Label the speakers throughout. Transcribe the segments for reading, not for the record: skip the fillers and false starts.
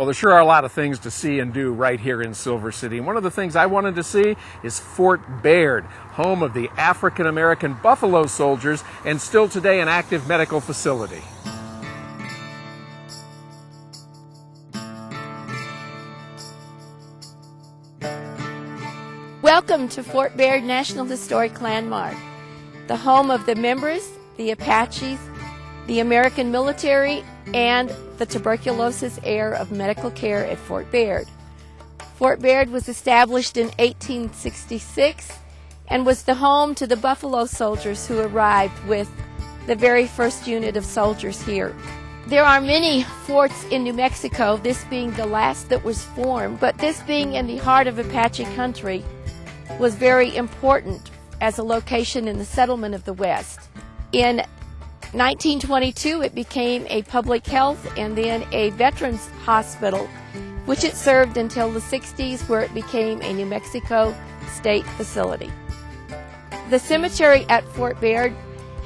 Speaker 1: Well, there sure are a lot of things to see and do right here in Silver City. And one of the things I wanted to see is Fort Bayard, home of the African-American Buffalo Soldiers and still today an active medical facility.
Speaker 2: Welcome to Fort Bayard National Historic Landmark, the home of the members, the Apaches, the American military, and the tuberculosis era of medical care at Fort Bayard. Fort Bayard was established in 1866 and was the home to the Buffalo Soldiers who arrived with the very first unit of soldiers here. There are many forts in New Mexico, this being the last that was formed, but this being in the heart of Apache country was very important as a location in the settlement of the West. In 1922, it became a public health and then a veterans hospital, which it served until the 60s, where it became a New Mexico state facility. The cemetery at Fort Bayard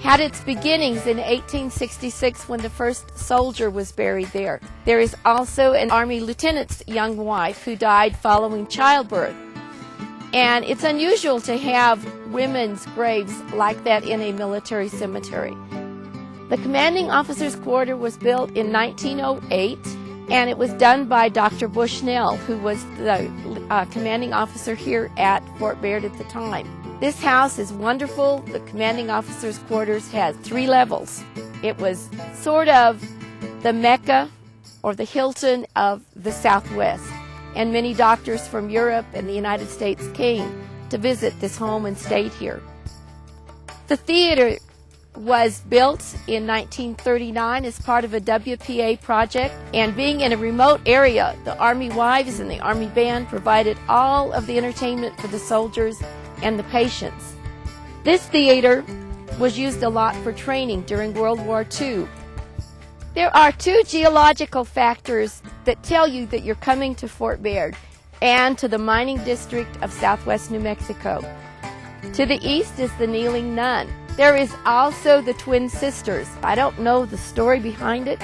Speaker 2: had its beginnings in 1866 when the first soldier was buried there. There is also an Army lieutenant's young wife who died following childbirth. And it's unusual to have women's graves like that in a military cemetery. The commanding officer's quarter was built in 1908, and it was done by Dr. Bushnell, who was the commanding officer here at Fort Bayard at the time. This house is wonderful. The commanding officer's quarters has 3 levels. It was sort of the Mecca or the Hilton of the Southwest. And many doctors from Europe and the United States came to visit this home and stayed here. The theater was built in 1939 as part of a WPA project, and being in a remote area, the Army wives and the Army band provided all of the entertainment for the soldiers and the patients. This theater was used a lot for training during World War II. There are 2 geological factors that tell you that you're coming to Fort Bayard and to the mining district of southwest New Mexico. To the east is the Kneeling Nun. There is also the Twin Sisters. I don't know the story behind it.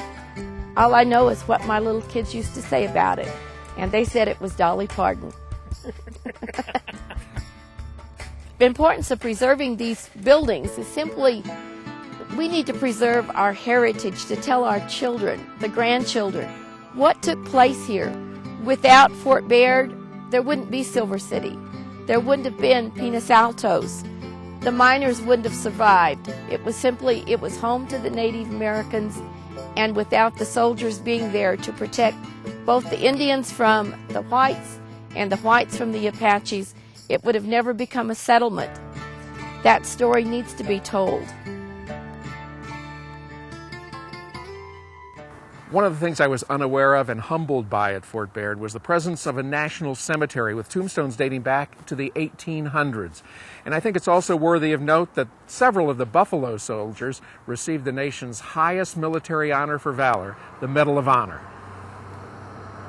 Speaker 2: All I know is what my little kids used to say about it, and they said it was Dolly Parton. The importance of preserving these buildings is simply we need to preserve our heritage to tell our children, the grandchildren, what took place here. Without Fort Bayard, there wouldn't be Silver City. There wouldn't have been Pinos Altos. The miners wouldn't have survived. It was home to the Native Americans, and without the soldiers being there to protect both the Indians from the whites and the whites from the Apaches, it would have never become a settlement. That story needs to be told.
Speaker 1: One of the things I was unaware of and humbled by at Fort Bayard was the presence of a national cemetery with tombstones dating back to the 1800s. And I think it's also worthy of note that several of the Buffalo Soldiers received the nation's highest military honor for valor, the Medal of Honor.